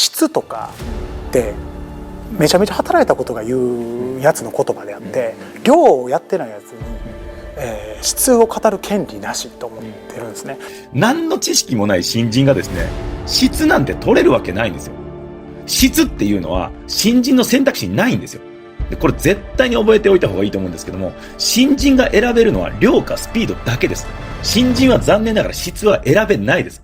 質とかってめちゃめちゃ働いたことが言うやつの言葉であって、量をやってないやつに、質を語る権利なしと思ってるんですね。何の知識もない新人がですね、質なんて取れるわけないんですよ。質っていうのは新人の選択肢にないんですよ。でこれ絶対に覚えておいた方がいいと思うんですけども、新人が選べるのは量かスピードだけです。新人は残念ながら質は選べないです。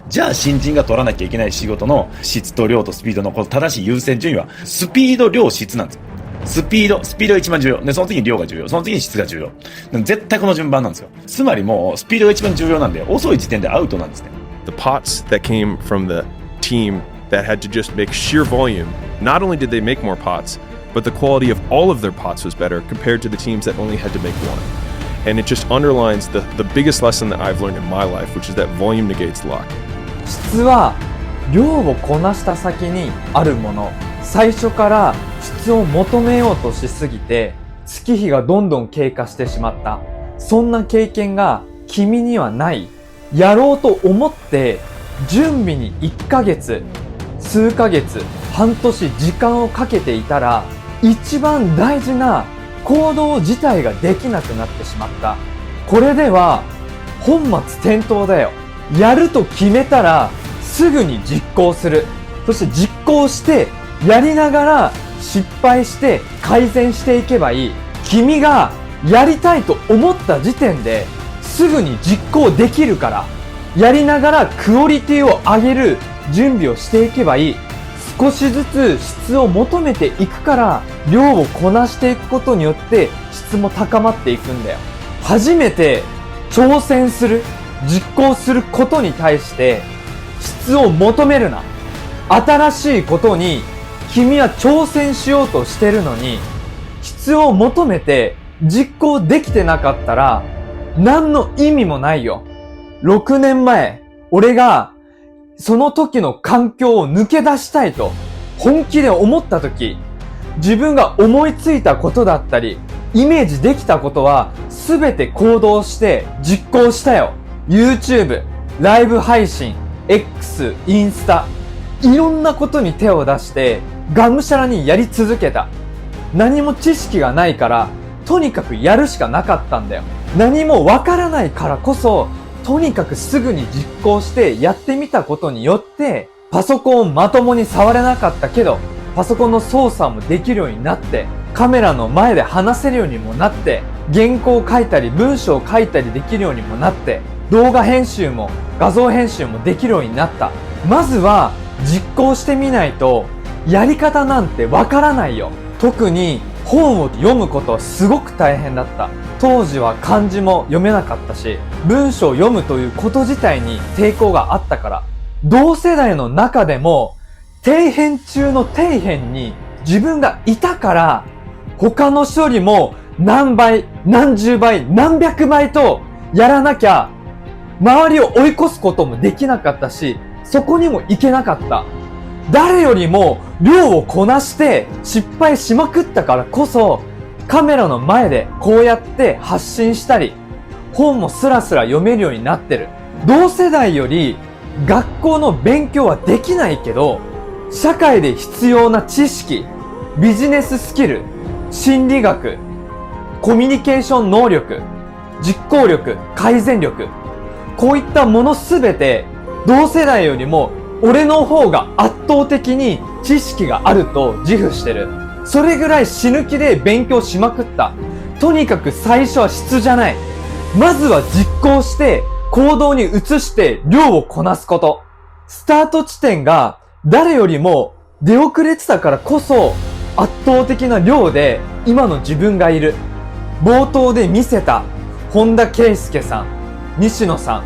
じゃあ新人が取らなきゃいけない仕事の質と量とスピードのこの正しい優先順位はスピード、量、質なんですよ。スピードが一番重要。で、その次に量が重要。その次に質が重要。絶対この順番なんですよ。つまりもうスピードが一番重要なんで、遅い時点でアウトなんですね。The pots that came from the team that had to just make sheer volume, not only did they make more pots, but the quality of all of their pots was better compared to the teams that only had to make one. And it just underlines the biggest lesson that I've learned in my life, which is that volume negates luck. 質は量をこなした先にあるもの。最初から質を求めようとしすぎて月日がどんどん経過してしまった。そんな経験が君にはない。やろうと思って準備に1ヶ月、数ヶ月、半年時間をかけていたら一番大事な行動自体ができなくなってしまった。これでは本末転倒だよ。やると決めたらすぐに実行する。そして実行してやりながら失敗して改善していけばいい。君がやりたいと思った時点ですぐに実行できるから、やりながらクオリティを上げる準備をしていけばいい。少しずつ質を求めていくから、量をこなしていくことによって質も高まっていくんだよ。初めて挑戦する、実行することに対して質を求めるな。新しいことに君は挑戦しようとしてるのに、質を求めて実行できてなかったら何の意味もないよ。6年前、俺がその時の環境を抜け出したいと本気で思った時、自分が思いついたことだったり、イメージできたことは全て行動して実行したよ。YouTube、ライブ配信、X、インスタ、いろんなことに手を出してがむしゃらにやり続けた。何も知識がないからとにかくやるしかなかったんだよ。何もわからないからこそとにかくすぐに実行してやってみたことによって、パソコンをまともに触れなかったけどパソコンの操作もできるようになって、カメラの前で話せるようにもなって、原稿を書いたり文章を書いたりできるようにもなって、動画編集も画像編集もできるようになった。まずは実行してみないとやり方なんてわからないよ。特に本を読むことはすごく大変だった。当時は漢字も読めなかったし、文章を読むということ自体に抵抗があったから、同世代の中でも底辺中の底辺に自分がいたから、他の人よりも何倍、何十倍、何百倍とやらなきゃ周りを追い越すこともできなかったし、そこにも行けなかった。誰よりも量をこなして失敗しまくったからこそ、カメラの前でこうやって発信したり、本もスラスラ読めるようになってる。同世代より学校の勉強はできないけど、社会で必要な知識、ビジネススキル、心理学、コミュニケーション能力、実行力、改善力、こういったものすべて同世代よりも俺の方が圧倒的に知識があると自負してる。それぐらい死ぬ気で勉強しまくった。とにかく最初は質じゃない。まずは実行して行動に移して量をこなすこと。スタート地点が誰よりも出遅れてたからこそ圧倒的な量で今の自分がいる。冒頭で見せた本田圭佑さん、西野さん、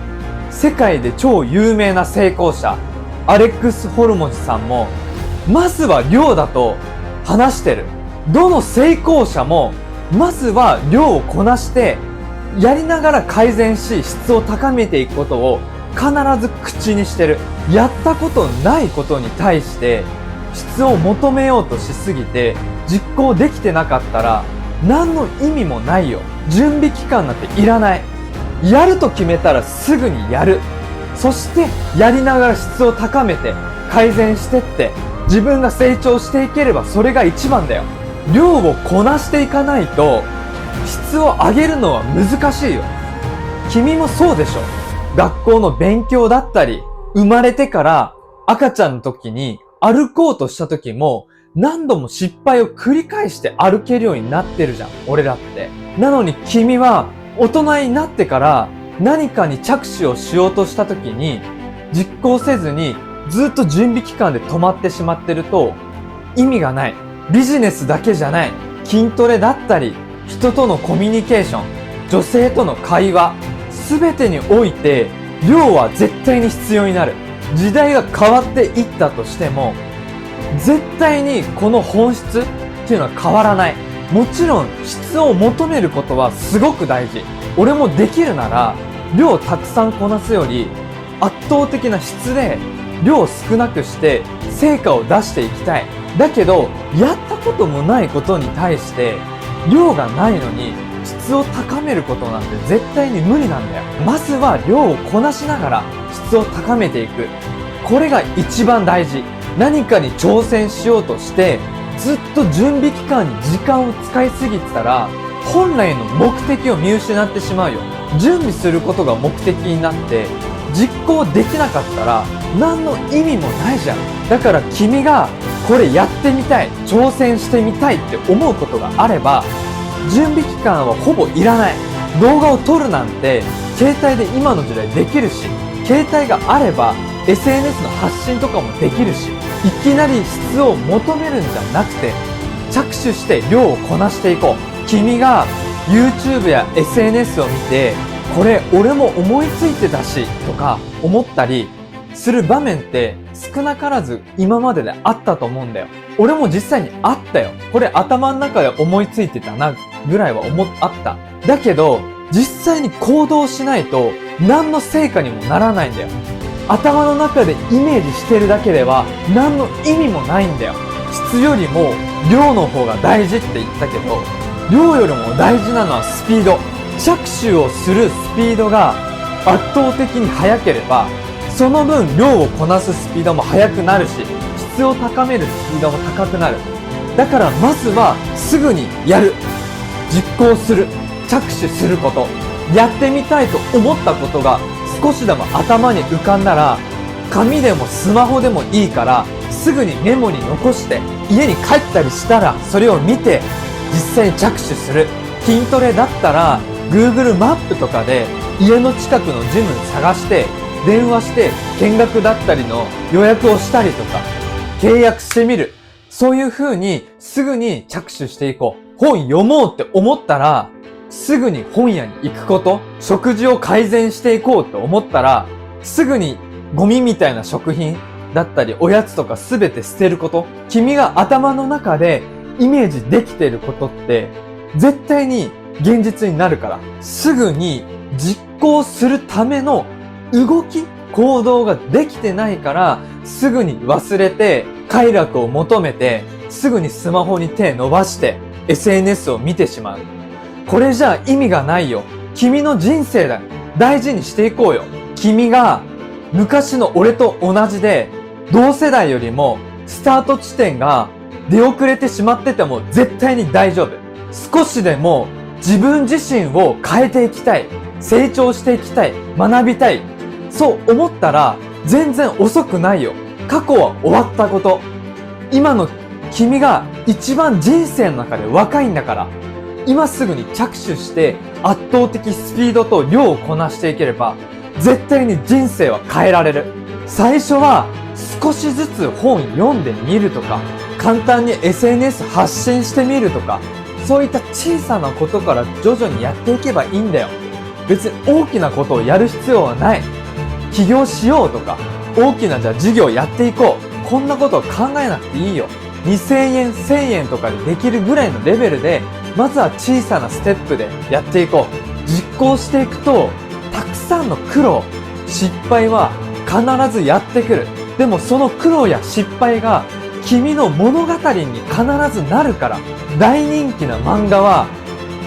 世界で超有名な成功者アレックス・ホルモジさんもまずは量だと話してる。どの成功者もまずは量をこなしてやりながら改善し質を高めていくことを必ず口にしてる。やったことないことに対して質を求めようとしすぎて実行できてなかったら何の意味もないよ。準備期間なんていらない。やると決めたらすぐにやる。そしてやりながら質を高めて改善してって自分が成長していければそれが一番だよ。量をこなしていかないと質を上げるのは難しいよ。君もそうでしょ。学校の勉強だったり、生まれてから赤ちゃんの時に歩こうとした時も何度も失敗を繰り返して歩けるようになってるじゃん、俺らって。なのに君は大人になってから何かに着手をしようとした時に実行せずにずっと準備期間で止まってしまってると意味がない。ビジネスだけじゃない。筋トレだったり、人とのコミュニケーション、女性との会話、すべてにおいて量は絶対に必要になる。時代が変わっていったとしても絶対にこの本質っていうのは変わらない。もちろん質を求めることはすごく大事。俺もできるなら量をたくさんこなすより圧倒的な質で量を少なくして成果を出していきたい。だけどやったこともないことに対して量がないのに質を高めることなんて絶対に無理なんだよ。まずは量をこなしながら質を高めていく。これが一番大事。何かに挑戦しようとしてずっと準備期間に時間を使いすぎてたら本来の目的を見失ってしまうよ。準備することが目的になって実行できなかったら何の意味もないじゃん。だから君がこれやってみたい、挑戦してみたいって思うことがあれば準備期間はほぼいらない。動画を撮るなんて携帯で今の時代できるし、携帯があれば SNS の発信とかもできるし、いきなり質を求めるんじゃなくて着手して量をこなしていこう。君が YouTube や SNS を見てこれ俺も思いついてたしとか思ったりする場面って少なからず今までであったと思うんだよ。俺も実際にあったよ。これ頭の中で思いついてたなぐらいはあった。だけど実際に行動しないと何の成果にもならないんだよ。頭の中でイメージしてるだけでは何の意味もないんだよ。質よりも量の方が大事って言ったけど、量よりも大事なのはスピード。着手をするスピードが圧倒的に速ければその分量をこなすスピードも速くなるし、質を高めるスピードも高くなる。だからまずはすぐにやる、実行する、着手すること、やってみたいと思ったことが少しでも頭に浮かんだら紙でもスマホでもいいからすぐにメモに残して家に帰ったりしたらそれを見て実際に着手する。筋トレだったら Google マップとかで家の近くのジム探して電話して見学だったりの予約をしたりとか契約してみる。そういう風にすぐに着手していこう。本読もうって思ったらすぐに本屋に行くこと。食事を改善していこうって思ったらすぐにゴミみたいな食品だったりおやつとかすべて捨てること。君が頭の中でイメージできていることって絶対に現実になるから、すぐに実行するための動き、行動ができてないからすぐに忘れて快楽を求めてすぐにスマホに手伸ばして SNS を見てしまう。これじゃあ意味がないよ。君の人生だ。大事にしていこうよ。君が昔の俺と同じで同世代よりもスタート地点が出遅れてしまってても絶対に大丈夫。少しでも自分自身を変えていきたい、成長していきたい、学びたい、そう思ったら全然遅くないよ。過去は終わったこと。今の君が一番人生の中で若いんだから、今すぐに着手して圧倒的スピードと量をこなしていければ絶対に人生は変えられる。最初は少しずつ本読んでみるとか、簡単に SNS 発信してみるとか、そういった小さなことから徐々にやっていけばいいんだよ。別に大きなことをやる必要はない。起業しようとか、大きなじゃあ事業やっていこう。こんなことを考えなくていいよ。2000円、1000円とかでできるぐらいのレベルで、まずは小さなステップでやっていこう。実行していくと、たくさんの苦労、失敗は必ずやってくる。でもその苦労や失敗が君の物語に必ずなるから。大人気な漫画は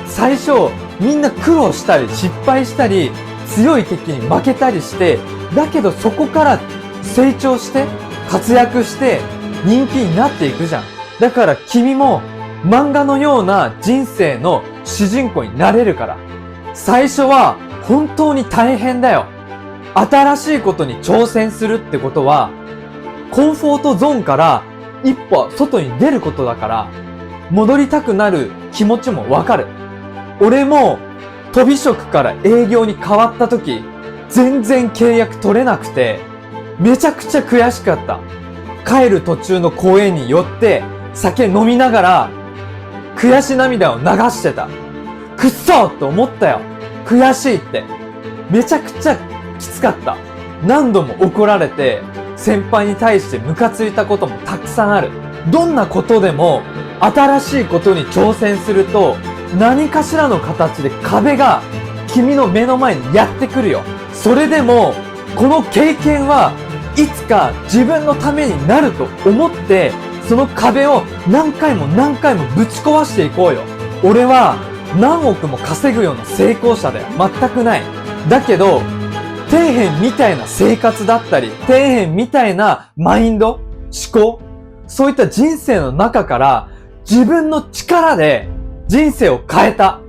最初みんな苦労したり失敗したり強い敵に負けたりして、だけどそこから成長して活躍して人気になっていくじゃん。だから君も漫画のような人生の主人公になれるから。最初は本当に大変だよ。新しいことに挑戦するってことは、コンフォートゾーンから一歩外に出ることだから、戻りたくなる気持ちもわかる。俺も飛び職から営業に変わった時、全然契約取れなくて、めちゃくちゃ悔しかった。帰る途中の公園に寄って酒飲みながら悔し涙を流してた。くっそーって思ったよ。悔しいって。めちゃくちゃきつかった。何度も怒られて、先輩に対してムカついたこともたくさんある。どんなことでも新しいことに挑戦すると、何かしらの形で壁が君の目の前にやってくるよ。それでもこの経験はいつか自分のためになると思って、その壁を何回も何回もぶち壊していこうよ。俺は何億も稼ぐような成功者だよ。全くない。だけど、底辺みたいな生活だったり、底辺みたいなマインド、思考、そういった人生の中から自分の力で人生を変えた。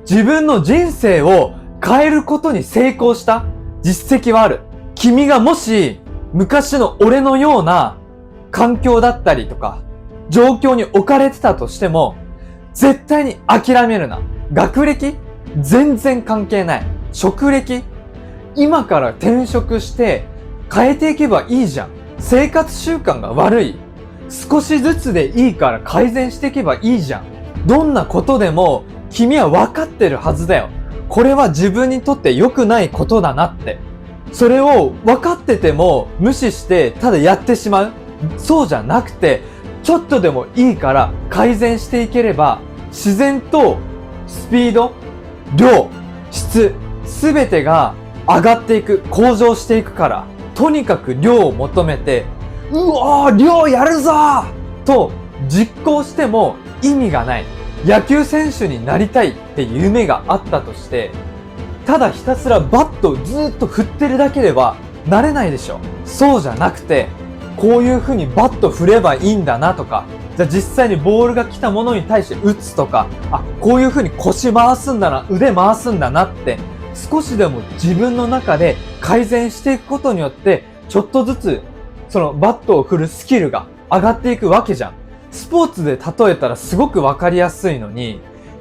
自分の人生を変えることに成功した実績はある。君がもし昔の俺のような環境だったりとか状況に置かれてたとしても、絶対に諦めるな。学歴全然関係ない。職歴今から転職して変えていけばいいじゃん。生活習慣が悪い。少しずつでいいから改善していけばいいじゃん。どんなことでも君は分かってるはずだよ。これは自分にとって良くないことだなって。それを分かってても無視してただやってしまう。そうじゃなくて、ちょっとでもいいから改善していければ、自然とスピード、量、質、すべてが上がっていく、向上していくから、とにかく量を求めて、うおー、量やるぞーと実行しても意味がない。野球選手になりたいって夢があったとして、ただひたすらバットをずーっと振ってるだけではなれないでしょ。そうじゃなくて、こういう風にバット振ればいいんだなとか、じゃあ実際にボールが来たものに対して打つとか、あ、こういう風に腰回すんだな、腕回すんだなって、少しでも自分の中で改善していくことによって、ちょっとずつそのバットを振るスキルが上がっていくわけじゃん。スポーツで例えたらすごくわかりやすいのに、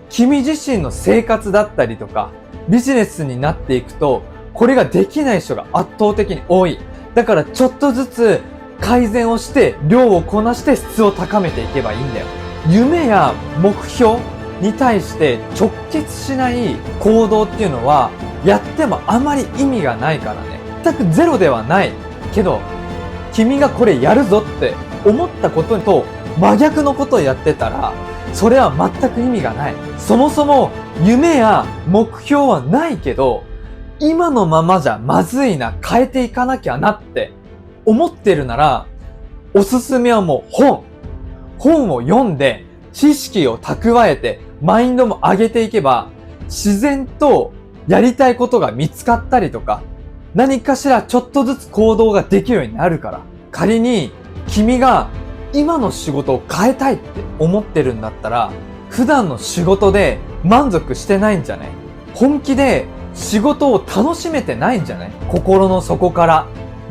君自身の生活だったりとか、ビジネスになっていくと、これができない人が圧倒的に多い。だからちょっとずつ改善をして、量をこなして質を高めていけばいいんだよ。夢や目標に対して直結しない行動っていうのは、やってもあまり意味がないからね。全くゼロではないけど、君がこれやるぞって思ったことと真逆のことをやってたら、それは全く意味がない。そもそも夢や目標はないけど、今のままじゃまずいな、変えていかなきゃなって思ってるなら、おすすめはもう本を読んで知識を蓄えてマインドも上げていけば、自然とやりたいことが見つかったりとか、何かしらちょっとずつ行動ができるようになるから。仮に君が今の仕事を変えたいって思ってるんだったら、普段の仕事で満足してないんじゃない？本気で仕事を楽しめてないんじゃない？心の底から。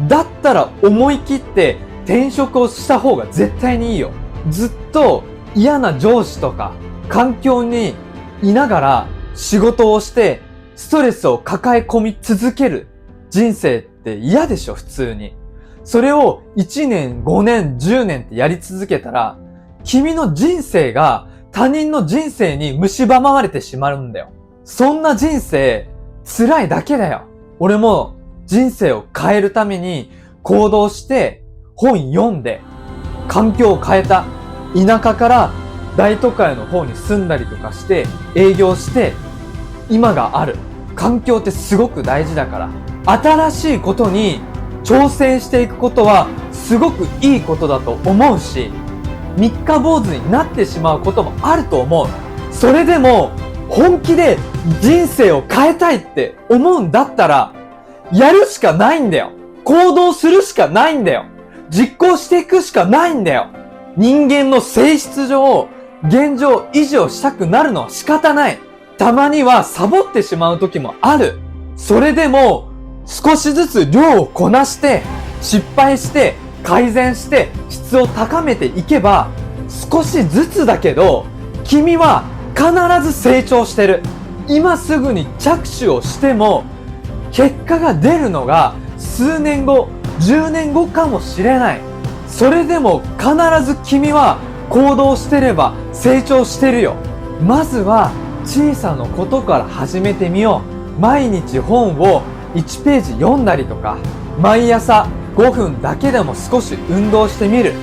だったら思い切って転職をした方が絶対にいいよ。ずっと嫌な上司とか環境にいながら仕事をしてストレスを抱え込み続ける人生って嫌でしょ、普通に。それを1年、5年、10年ってやり続けたら、君の人生が他人の人生に蝕まれてしまうんだよ。そんな人生、辛いだけだよ。俺も人生を変えるために行動して、本読んで、環境を変えた。田舎から大都会の方に住んだりとかして、営業して、今がある。環境ってすごく大事だから、新しいことに挑戦していくことはすごくいいことだと思うし、三日坊主になってしまうこともあると思う。それでも本気で人生を変えたいって思うんだったら、やるしかないんだよ。行動するしかないんだよ。実行していくしかないんだよ。人間の性質上、現状維持をしたくなるのは仕方ない。たまにはサボってしまう時もある。それでも、少しずつ量をこなして、失敗して、改善して、質を高めていけば、少しずつだけど、君は必ず成長してる。今すぐに着手をしても、結果が出るのが数年後、10年後かもしれない。それでも必ず君は行動してれば成長してるよ。まずは小さなことから始めてみよう。毎日本を1ページ読んだりとか、毎朝5分だけでも少し運動してみる。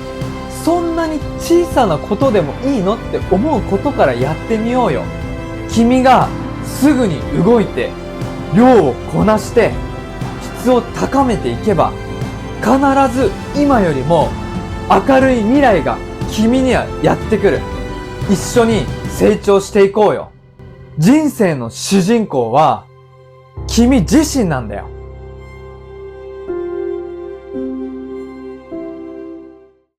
そんなに小さなことでもいいのって思うことからやってみようよ。君がすぐに動いて、量をこなして、質を高めていけば、必ず今よりも明るい未来が君にはやってくる。一緒に成長していこうよ。人生の主人公は君自身なんだよ。